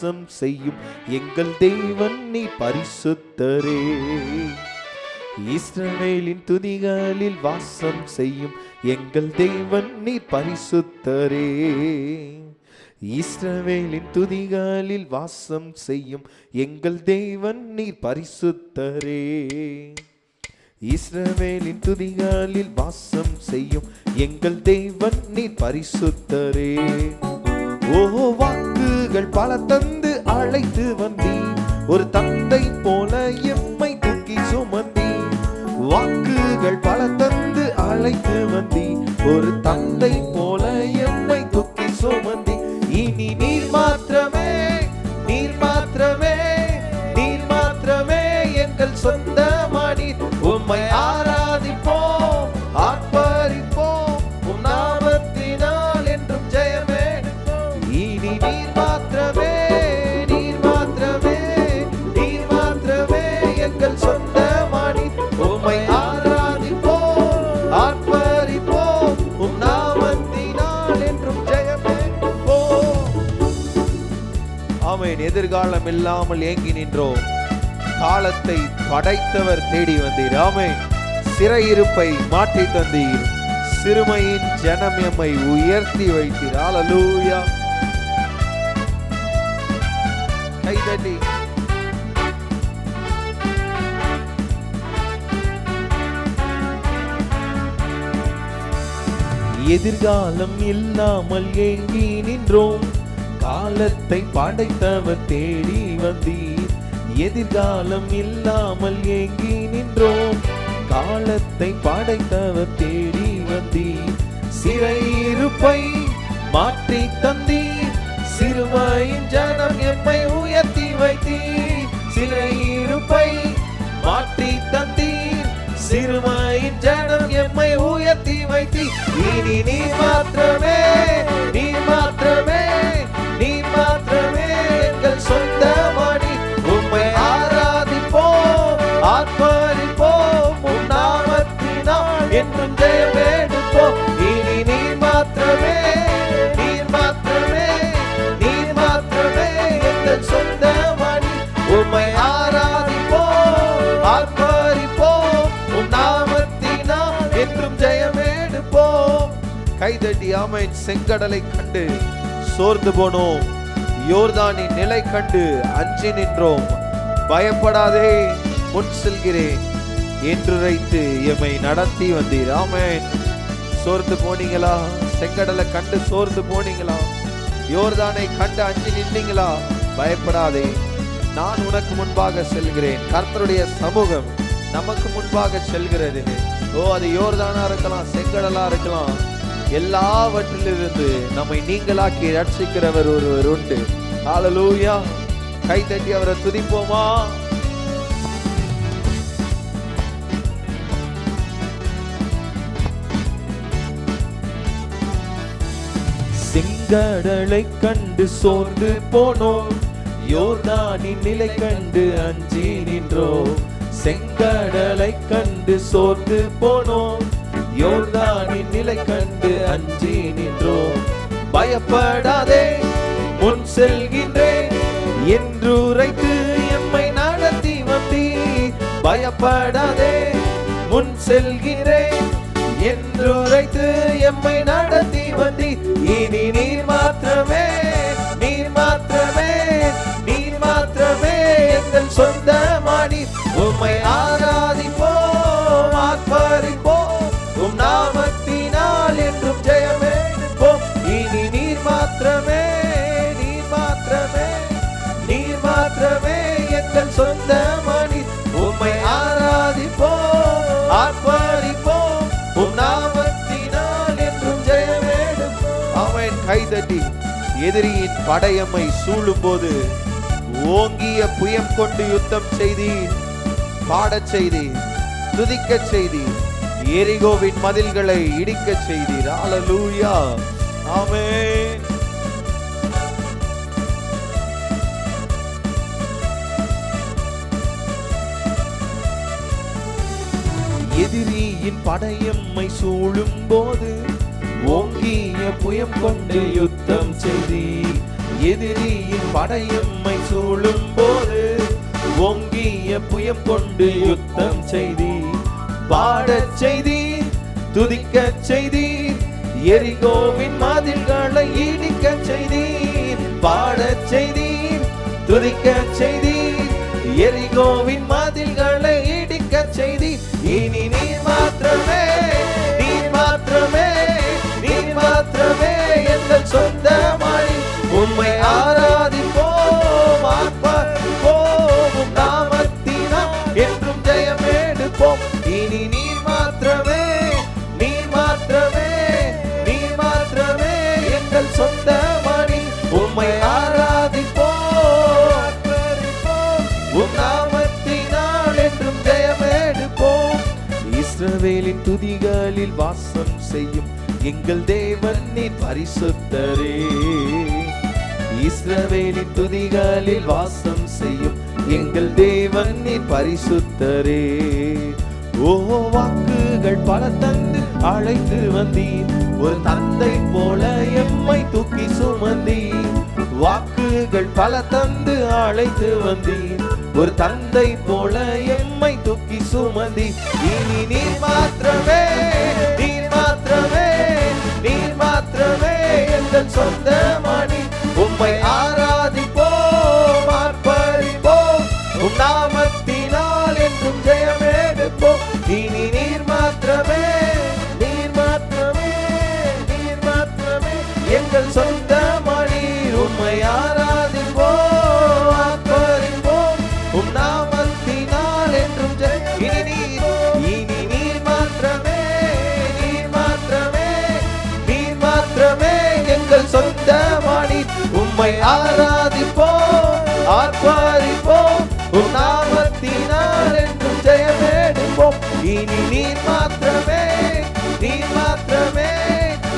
செய்யும் எங்கள் தேவன் நீ பரிசுத்தரே. இஸ்ரவேலின் துதிகளில் வாசம் செய்யும் எங்கள் தேவன் நீ பரிசுத்தரே. இஸ்ரவேலின் துதிகளில் வாசம் செய்யும் எங்கள் தேவன் நீ பரிசுத்தரே. இஸ்ரவேலின் துதிகளில் வாசம் செய்யும் எங்கள் தேவன் நீ பரிசுத்தரே. ஓ வாக்குகள் பல தந்து அழைத்து வந்தி, ஒரு தந்தை போல எம்மை தூக்கி சுமந்தி. வாக்குகள் பல தந்து அழைத்து வந்தி, ஒரு தந்தை போல எம்மை தூக்கி சுமந்தி. இனி நீர் மாத்திரமே, நீர் மாத்திரமே, நீர் மாத்திரமே எங்கள் சொந்தமானீர். உம்மை ஆராதிப்போம், ஆர்ப்பரிப்போம், உம் நாமத்தினால் என்றும் ஜெயமே. இனி நீர் மாத்திரமே, நீர் மாத்திரமே, நீர் மாத்திரமே எங்கள் சொந்தமானீர். உம்மை ஆராதிப்போம், ஆர்ப்பரிப்போம், உம் நாமத்தினால் என்றும் ஜெயமே. ஆமென். எதிர்காலம் இல்லாமல் ஏங்கி நின்றோம், காலத்தை படைத்தவர் தேடி வந்தீர். ஆமென். சிறையிருப்பை மாற்றி தந்தீர், சிறுமையின் ஜனம் எம்மை உயர்த்தி வைத்தீர். ஹல்லேலூயா. கைதட்டி எதிர்காலம் இல்லாமல் ஏங்கி நின்றோம், காலத்தை படைத்தவர் தேடி வந்தீர். எதிர்காலம் இல்லாமல் ஏங்கி நின்றோம், காலத்தை படைத்தவர் தேடி வந்தீர். சிறையிருப்பை மாற்றி தந்தீர், சிறுமையின் ஜனம் எம்மை உயர்த்தி வைத்தீர். சிறையிருப்பை மாற்றி தந்தீர், சிறுமையின் ஜனம் எம்மை உயர்த்தி வைத்தீர். இனி நீர் மாத்திரமே, நீர் மாத்திரமே, நீர் மாத்திரமே எங்கள் சொந்தமானி. உம்மை ஆராதிப்போம், ஆர்ப்பரிப்போம், உம் நாமத்தினால் என்றும் ஜெயமெடுப்போம். இனி நீர் மாத்திரமே, நீர் மாத்திரமே, நீர் மாத்திரமே எங்கள் சொந்தமானி. உம்மை ஆராதிப்போம், ஆர்ப்பரிப்போம், உம் நாமத்தினால் என்றும் ஜெயமெடுப்போம். கைதட்டி ஆமென். செங்கடலை கண்டு சோர்ந்து போனோம், யோர்தானின் நிலை கண்டு அஞ்சி நின்றோம். பயப்படாதே, முன் செல்கிறேன் என்றுரைத்து எம்மை நடத்தி வந்தீர். ஆமென். சோர்ந்து போனீங்களா? செங்கடலை கண்டு சோர்ந்து போனீங்களா? யோர்தானை கண்டு அஞ்சி நின்றீங்களா? பயப்படாதே, நான் உனக்கு முன்பாக செல்கிறேன். கர்த்தருடைய சமூகம் நமக்கு முன்பாக செல்கிறது. ஓ, அது யோர்தானா இருக்கலாம், செங்கடலா இருக்கலாம், எல்லாவற்றிலிருந்து நம்மை நீங்களாக்கி ரட்சிக்கிறவர் ஒருவர் உண்டு. ஹல்லேலூயா. கைதட்டி அவரை துதிப்போமா? செங்கடலை கண்டு சோர்ந்து போனோம், யோர்தானின் நிலை கண்டு அஞ்சி நின்றோம். செங்கடலை கண்டு சோர்ந்து போனோம், யோர்தானின் நிலை கண்டு அஞ்சி நின்றோம். பயப்படாதே, முன் செல்கின்றேன் என்றுரைத்து எம்மை நடத்தி வந்தீர். பயப்படாதே, முன் செல்கிறேன் என்றுரைத்து எம்மை நடத்தி வந்தீர். இனி நீர் மாத்திரமே, நீர் மாத்திரமே, நீர் மாத்திரமே எங்கள் சொந்தமானி. உம்மை ஆராதிப்போம், ஆர்ப்பரிப்போம், உம் நாமத்தினால் என்றும் ஜெயமெடுப்போம். இனி நீர் மாத்திரமே, நீர் மாத்திரமே, நீர் மாத்திரமே எங்கள் சொந்தமானி. உம்மை ஆராதிப்போம், ஆர்ப்பரிப்போம், உம் நாமத்தினால் என்றும் ஜெயமெடுப்போம். ஆமென். கைதட்டி எதிரியின் படையம்மை சூழும் போது ஓங்கிய புயம் கொண்டு யுத்தம் செய்தீர், பாடச் செய்தீர், துதிக்கச் செய்தீர், எரிகோவின் மதில்களை இடிக்கச் செய்தீர். ஹல்லேலூயா. ஆமென். எதிரியின் படையம்மை சூழும் போது ஓங்கிய புயம் கொண்டு யுத்தம் செய்தீர். எதிரியின் படையும் சூழும் போது ஓங்கிய புயம் கொண்டு யுத்தம் செய்தி பாடச் செய்தி துதிக்கச் செய்தி எரிகோவின் மதில்களை இடிக்க செய்தீர் பாடச் செய்தீர் துதிக்கச் செய்தீர் எரிகோவின் மதில்களை இடிக்க செய்தீர் இனி நீர் மாத்திரமே நீர் மாத்திரமே நீர் மாத்திரமே எங்கள் சொந்தமாய் உம்மை ஆராதிப்போம் ஆர்ப்பரிப்போம் நாமத்தினால் என்றும் ஜெயம் எடுப்போம் இனி நீர் மாத்திரமே நீர் மாத்திரமே நீர் மாத்திரமே எங்கள் சொந்தமாய் உம்மை ஆராதிப்போம் உம் நாமத்தினால் என்றும் ஜெயம் எடுப்போம் இஸ்ரவேலின் துதிகளில் வாசம் செய்யும் எங்கள் தேவன் நீர் பரிசுத்தரே இஸ்ரவேலின் துதிகளில் வாசம் செய்யும் எங்கள் தேவன் நீர் பரிசுத்தரே ஓ வாக்குகள் பல தந்து அழைத்து வந்தீர் ஒரு தந்தை போல எம்மை தூக்கி சுமந்தீர் வாக்குகள் பல தந்து அழைத்து வந்தீர் ஒரு தந்தை போல எம்மை தூக்கி சுமந்தி இனி நீர் மாத்திரமே நீர் மாத்திரமே நீர் மாத்திரமே எங்கள் சொந்தமானி உம்மை ஆராதிப்போம் ஆர்ப்பரிப்போம் உம் நாமத்தினால் என்றும் ஜெயம் எடுப்போம் இனி நீர் மாத்திரமே நீர் மாத்திரமே நீர் மாத்திரமே எங்கள் சொந்தமானி உம்மை ஆராதிப்போம் ஆர்ப்பரிப்போம் உம் நாமத்தினால் என்றும் இனி நீர் மாத்திரமே நீர் மாத்திரமே நீர் மாத்திரமே எங்கள் சொந்தமானி உம்மை ஆராதிப்போம் ஆர்ப்பரிப்போம் உம் நாமத்தினால் என்றும் ஜெயம் எடுப்போம் இனி நீர் மாத்திரமே நீர் மாத்திரமே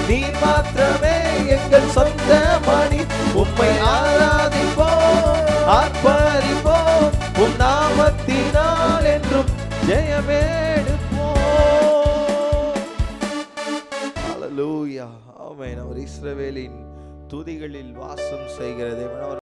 நீர் மாத்திரமே எங்கள் சொந்தமானி உம்மை ஆராதிப்போம் ஆர்ப்பரிப்போம் உம் நாமத்தினால் என்றும் ஜெயம் எடுப்போம் ஹல்லேலூயா ஆமென் அவர் இஸ்ரவேலின் துதிகளில் வாசம் செய்கிற தேவன்